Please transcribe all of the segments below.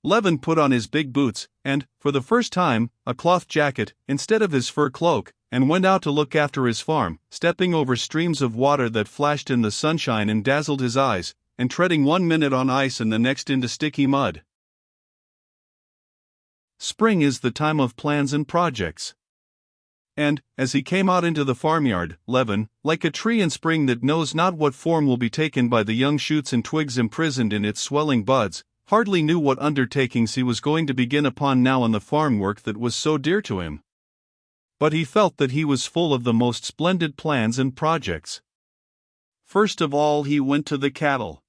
Levin put on his big boots, and, for the first time, a cloth jacket, instead of his fur cloak, and went out to look after his farm, stepping over streams of water that flashed in the sunshine and dazzled his eyes, and treading 1 minute on ice and the next into sticky mud. Spring is the time of plans and projects. And, as he came out into the farmyard, Levin, like a tree in spring that knows not what form will be taken by the young shoots and twigs imprisoned in its swelling buds, hardly knew what undertakings he was going to begin upon now in the farm work that was so dear to him. But he felt that he was full of the most splendid plans and projects. First of all, he went to the cattle.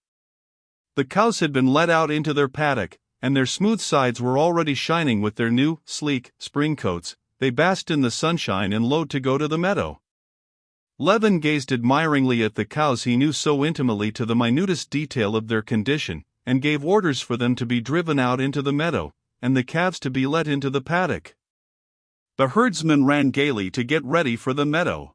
The cows had been let out into their paddock, and their smooth sides were already shining with their new, sleek, spring coats. They basked in the sunshine and lowed to go to the meadow. Levin gazed admiringly at the cows he knew so intimately to the minutest detail of their condition, and gave orders for them to be driven out into the meadow, and the calves to be let into the paddock. The herdsmen ran gaily to get ready for the meadow.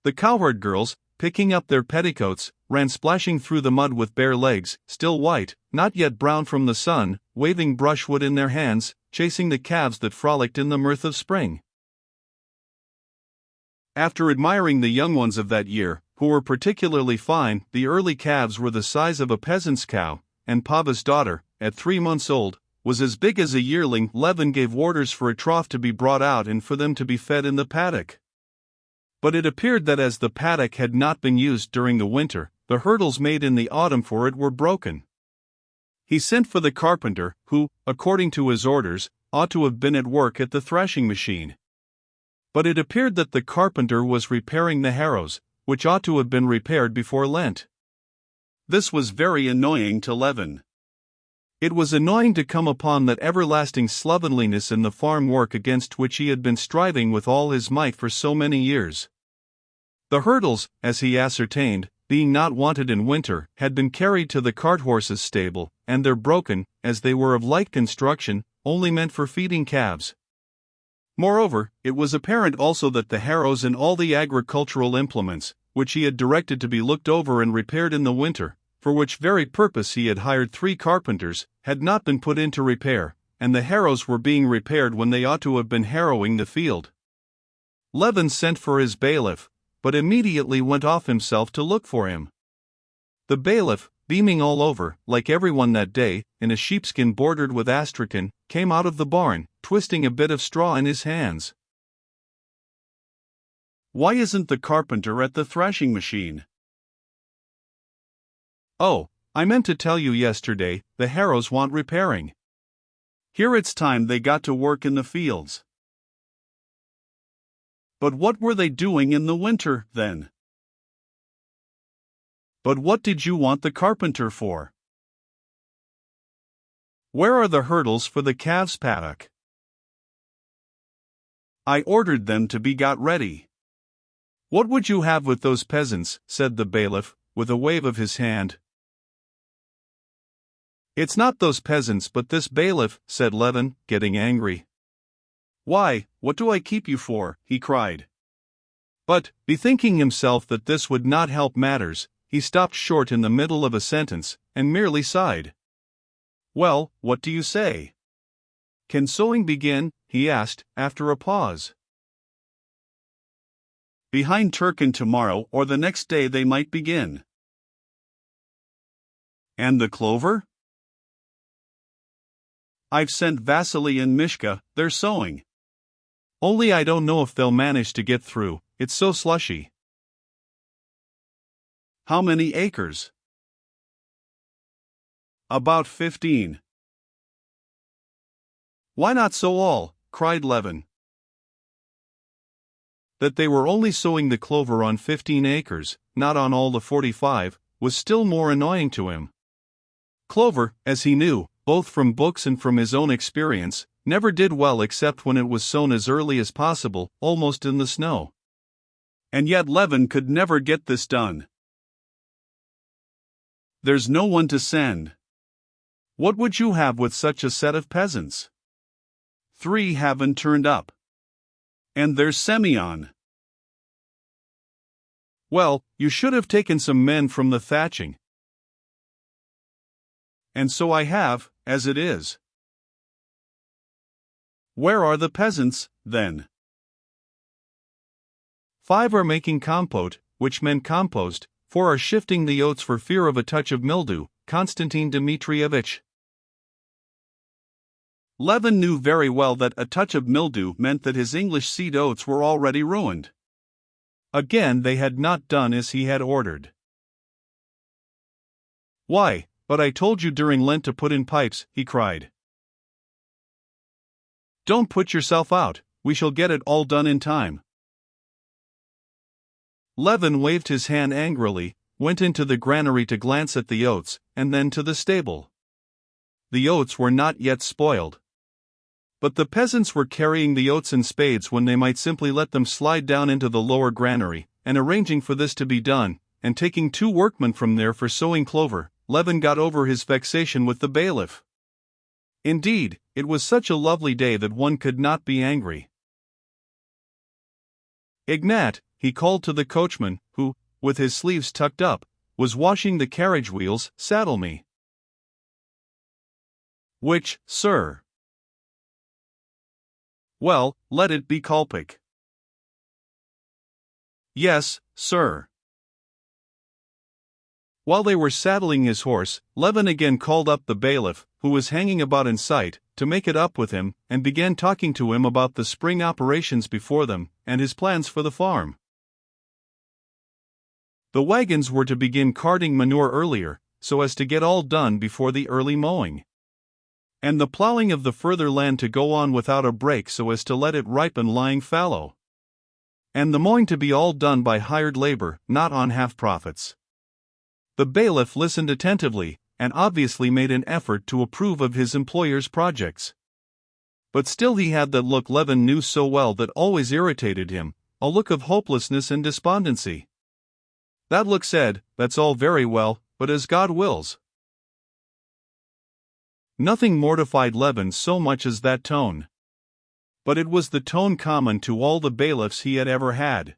The cowherd girls, picking up their petticoats, ran splashing through the mud with bare legs, still white, not yet brown from the sun, waving brushwood in their hands, chasing the calves that frolicked in the mirth of spring. After admiring the young ones of that year, who were particularly fine, the early calves were the size of a peasant's cow, and Pava's daughter, at 3 months old, was as big as a yearling. Levin gave orders for a trough to be brought out and for them to be fed in the paddock. But it appeared that as the paddock had not been used during the winter, the hurdles made in the autumn for it were broken. He sent for the carpenter, who, according to his orders, ought to have been at work at the thrashing machine. But it appeared that the carpenter was repairing the harrows, which ought to have been repaired before Lent. This was very annoying to Levin. It was annoying to come upon that everlasting slovenliness in the farm work against which he had been striving with all his might for so many years. The hurdles, as he ascertained, being not wanted in winter, had been carried to the cart-horses' stable, and their broken, as they were of light construction, only meant for feeding calves. Moreover, it was apparent also that the harrows and all the agricultural implements, which he had directed to be looked over and repaired in the winter, for which very purpose he had hired 3 carpenters, had not been put into repair, and the harrows were being repaired when they ought to have been harrowing the field. Levin sent for his bailiff, but immediately went off himself to look for him. The bailiff, beaming all over, like everyone that day, in a sheepskin bordered with astrakhan, came out of the barn, twisting a bit of straw in his hands. "Why isn't the carpenter at the thrashing machine?" "Oh, I meant to tell you yesterday, the harrows want repairing. Here it's time they got to work in the fields." "But what were they doing in the winter, then?" "But what did you want the carpenter for?" "Where are the hurdles for the calves' paddock?" "I ordered them to be got ready." "What would you have with those peasants?" said the bailiff, with a wave of his hand. "It's not those peasants but this bailiff," said Levin, getting angry. "Why, what do I keep you for?" he cried. But, bethinking himself that this would not help matters, he stopped short in the middle of a sentence, and merely sighed. "Well, what do you say? Can sowing begin?" he asked, after a pause. "Behind Turkin tomorrow or the next day they might begin." "And the clover?" "I've sent Vasily and Mishka, they're sowing. Only I don't know if they'll manage to get through, it's so slushy." "How many acres?" "About 15. "Why not sow all?" cried Levin. That they were only sowing the clover on 15 acres, not on all the 45, was still more annoying to him. Clover, as he knew, both from books and from his own experience, never did well except when it was sown as early as possible, almost in the snow. And yet Levin could never get this done. "There's no one to send." "What would you have with such a set of peasants?" 3 haven't turned up. "And there's Semyon." "Well, you should have taken some men from the thatching." "And so I have, as it is. Where are the peasants, then? 5 are making compote, which meant compost. 4 are shifting the oats for fear of a touch of mildew. Konstantin Dmitrievich. Levin knew very well that a touch of mildew meant that his English seed oats were already ruined. Again they had not done as he had ordered. "Why, but I told you during Lent to put in pipes," he cried. "Don't put yourself out, we shall get it all done in time." Levin waved his hand angrily, went into the granary to glance at the oats, and then to the stable. The oats were not yet spoiled. But the peasants were carrying the oats in spades when they might simply let them slide down into the lower granary, and arranging for this to be done, and taking 2 workmen from there for sowing clover, Levin got over his vexation with the bailiff. Indeed, it was such a lovely day that one could not be angry. "Ignat," he called to the coachman, who, with his sleeves tucked up, was washing the carriage wheels, "saddle me." "Which, sir?" "Well, let it be Kolpik." "Yes, sir." While they were saddling his horse, Levin again called up the bailiff, who was hanging about in sight, to make it up with him, and began talking to him about the spring operations before them, and his plans for the farm. The wagons were to begin carting manure earlier, so as to get all done before the early mowing. And the plowing of the further land to go on without a break so as to let it ripen lying fallow. And the mowing to be all done by hired labor, not on half profits. The bailiff listened attentively, and obviously made an effort to approve of his employer's projects. But still he had that look Levin knew so well that always irritated him, a look of hopelessness and despondency. That look said, "That's all very well, but as God wills." Nothing mortified Levin so much as that tone. But it was the tone common to all the bailiffs he had ever had.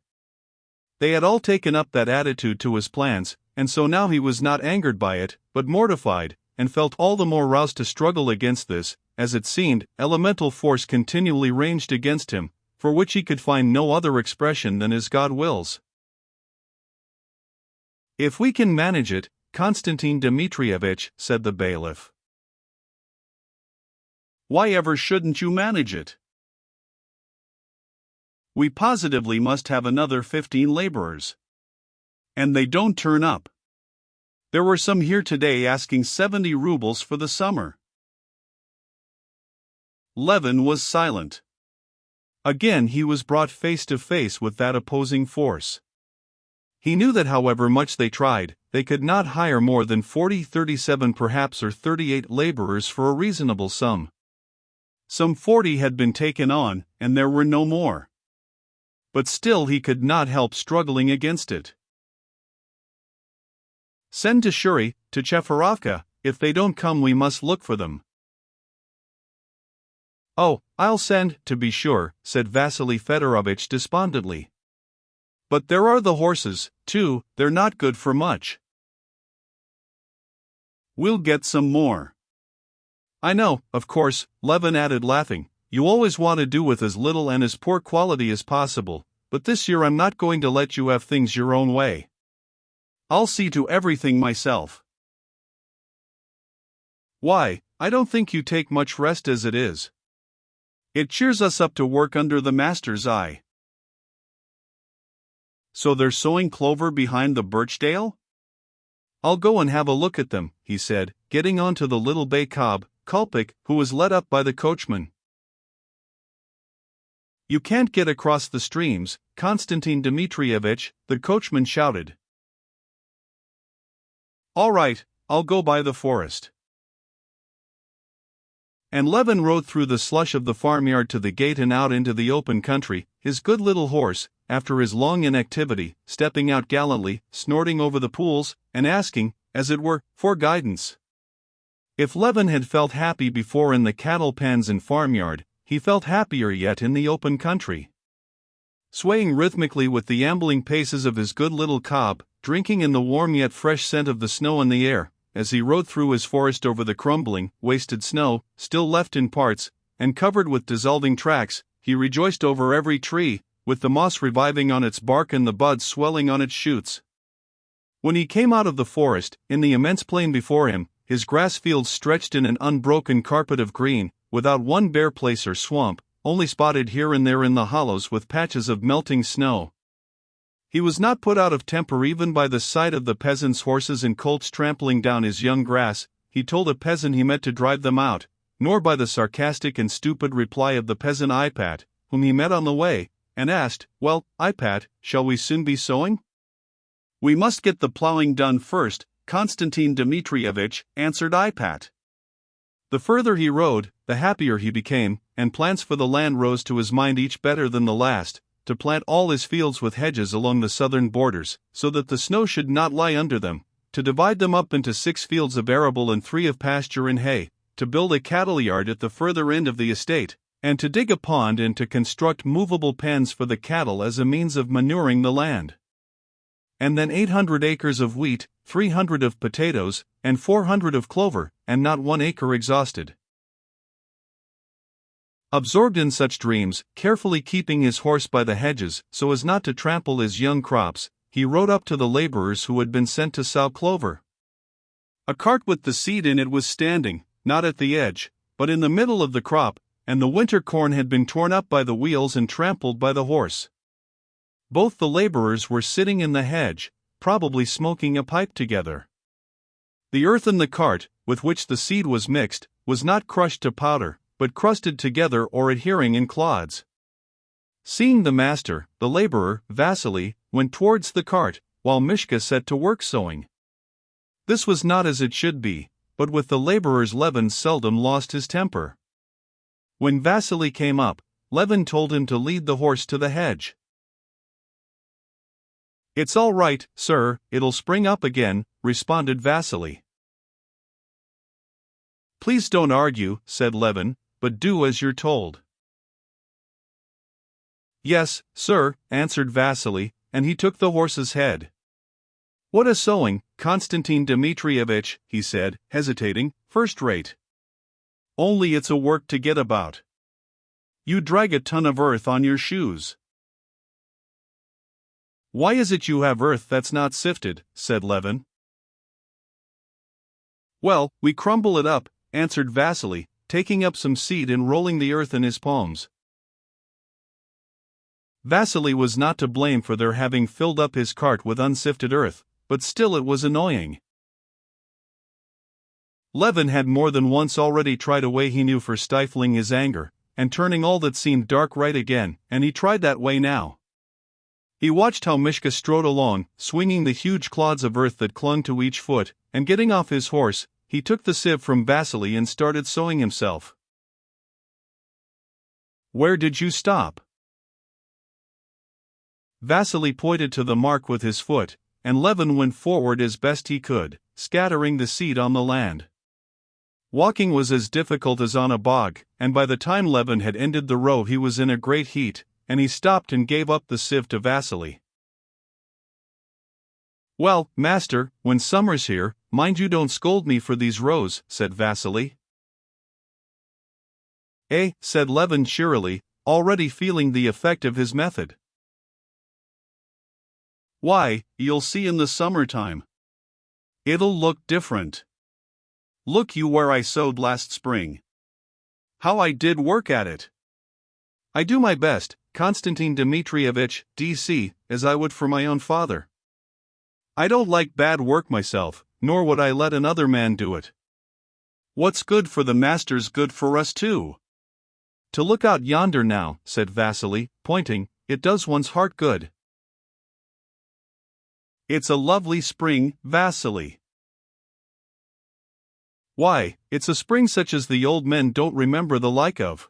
They had all taken up that attitude to his plans, and so now he was not angered by it, but mortified, and felt all the more roused to struggle against this, as it seemed, elemental force continually ranged against him, for which he could find no other expression than as God wills. "If we can manage it, Konstantin Dmitrievich," said the bailiff. "Why ever shouldn't you manage it? We positively must have another 15 laborers. And they don't turn up. There were some here today asking 70 rubles for the summer." Levin was silent. Again he was brought face to face with that opposing force. He knew that however much they tried, they could not hire more than 37 perhaps or 38 laborers for a reasonable sum. Some 40 had been taken on, and there were no more. But still he could not help struggling against it. "Send to Shuri, to Cheferovka, if they don't come we must look for them." "Oh, I'll send, to be sure," said Vasily Fedorovitch despondently. "But there are the horses, too, they're not good for much." "We'll get some more." "I know, of course," Levin added laughing, "you always want to do with as little and as poor quality as possible, but this year I'm not going to let you have things your own way. I'll see to everything myself." "Why, I don't think you take much rest as it is. It cheers us up to work under the master's eye." "So they're sowing clover behind the birchdale? I'll go and have a look at them," he said, getting onto the little bay cob, Kolpik, who was led up by the coachman. "You can't get across the streams, Konstantin Dmitrievich," the coachman shouted. "All right, I'll go by the forest." And Levin rode through the slush of the farmyard to the gate and out into the open country, his good little horse, after his long inactivity, stepping out gallantly, snorting over the pools, and asking, as it were, for guidance. If Levin had felt happy before in the cattle pens and farmyard, he felt happier yet in the open country. Swaying rhythmically with the ambling paces of his good little cob, drinking in the warm yet fresh scent of the snow in the air, as he rode through his forest over the crumbling, wasted snow, still left in parts, and covered with dissolving tracks. He rejoiced over every tree, with the moss reviving on its bark and the buds swelling on its shoots. When he came out of the forest, in the immense plain before him, his grass fields stretched in an unbroken carpet of green, without one bare place or swamp, only spotted here and there in the hollows with patches of melting snow. He was not put out of temper even by the sight of the peasants' horses and colts trampling down his young grass. He told a peasant he meant to drive them out, nor by the sarcastic and stupid reply of the peasant Ipat, whom he met on the way, and asked, "Well, Ipat, shall we soon be sowing?" "We must get the plowing done first, Konstantin Dmitrievitch," answered Ipat. The further he rode, the happier he became, and plans for the land rose to his mind each better than the last, to plant all his fields with hedges along the southern borders, so that the snow should not lie under them, to divide them up into 6 fields of arable and 3 of pasture and hay, to build a cattle yard at the further end of the estate, and to dig a pond and to construct movable pens for the cattle as a means of manuring the land. And then 800 acres of wheat, 300 of potatoes, and 400 of clover, and not 1 acre exhausted. Absorbed in such dreams, carefully keeping his horse by the hedges so as not to trample his young crops, he rode up to the laborers who had been sent to sow clover. A cart with the seed in it was standing, not at the edge, but in the middle of the crop, and the winter corn had been torn up by the wheels and trampled by the horse. Both the laborers were sitting in the hedge, probably smoking a pipe together. The earth in the cart, with which the seed was mixed, was not crushed to powder, but crusted together or adhering in clods. Seeing the master, the laborer, Vasily, went towards the cart, while Mishka set to work sowing. This was not as it should be, but with the laborers Levin seldom lost his temper. When Vasily came up, Levin told him to lead the horse to the hedge. "It's all right, sir, it'll spring up again," responded Vasily. "Please don't argue," said Levin, "but do as you're told." "Yes, sir," answered Vasily, and he took the horse's head. "What a sowing, Konstantin Dmitrievitch," he said, hesitating, "first rate. Only it's a work to get about. You drag a ton of earth on your shoes." "Why is it you have earth that's not sifted?" said Levin. "Well, we crumble it up," answered Vasily, taking up some seed and rolling the earth in his palms. Vasily was not to blame for their having filled up his cart with unsifted earth, but still it was annoying. Levin had more than once already tried a way he knew for stifling his anger, and turning all that seemed dark right again, and he tried that way now. He watched how Mishka strode along, swinging the huge clods of earth that clung to each foot, and getting off his horse, he took the sieve from Vasily and started sowing himself. "Where did you stop?" Vasily pointed to the mark with his foot, and Levin went forward as best he could, scattering the seed on the land. Walking was as difficult as on a bog, and by the time Levin had ended the row he was in a great heat, and he stopped and gave up the sieve to Vasily. "Well, master, when summer's here, mind you don't scold me for these rows," said Vasily. "Eh," said Levin cheerily, already feeling the effect of his method. "Why, you'll see in the summertime. It'll look different. Look you where I sowed last spring. How I did work at it. I do my best, Konstantin Dmitrievitch, D.C., as I would for my own father. I don't like bad work myself, nor would I let another man do it. What's good for the master's good for us too. To look out yonder now," said Vasily, pointing, "it does one's heart good. It's a lovely spring, Vasily." "Why, it's a spring such as the old men don't remember the like of.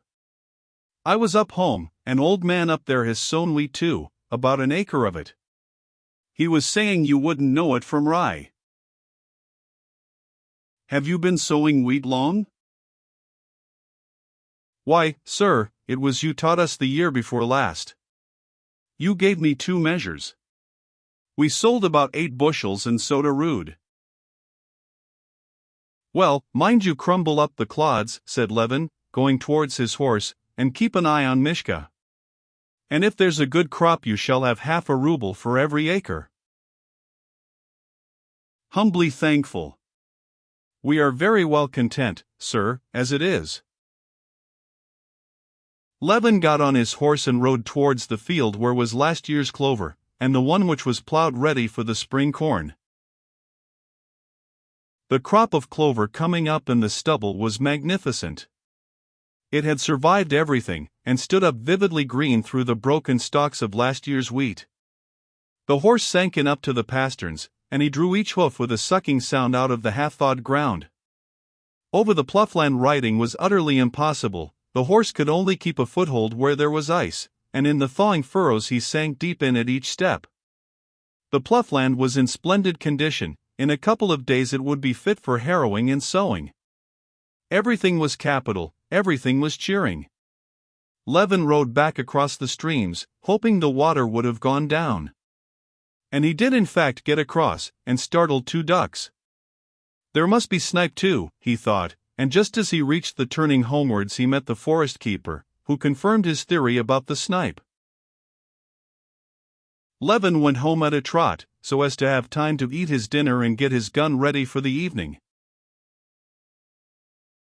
I was up home, an old man up there has sown wheat too, about an acre of it. He was saying you wouldn't know it from rye." "Have you been sowing wheat long?" "Why, sir, it was you taught us the year before last. You gave me 2 measures. We sold about 8 bushels and sowed a rood." Well, mind you crumble up the clods, said Levin, going towards his horse, and keep an eye on Mishka. And if there's a good crop you shall have half a ruble for every acre. Humbly thankful. We are very well content, sir, as it is. Levin got on his horse and rode towards the field where was last year's clover, and the one which was plowed ready for the spring corn. The crop of clover coming up in the stubble was magnificent. It had survived everything, and stood up vividly green through the broken stalks of last year's wheat. The horse sank in up to the pasterns, and he drew each hoof with a sucking sound out of the half-thawed ground. Over the ploughland riding was utterly impossible. The horse could only keep a foothold where there was ice, and in the thawing furrows he sank deep in at each step. The ploughland was in splendid condition. In a couple of days it would be fit for harrowing and sowing. Everything was capital, everything was cheering. Levin rode back across the streams, hoping the water would have gone down. And he did in fact get across, and startled 2 ducks. There must be snipe too, he thought, and just as he reached the turning homewards he met the forest keeper, who confirmed his theory about the snipe. Levin went home at a trot, so as to have time to eat his dinner and get his gun ready for the evening.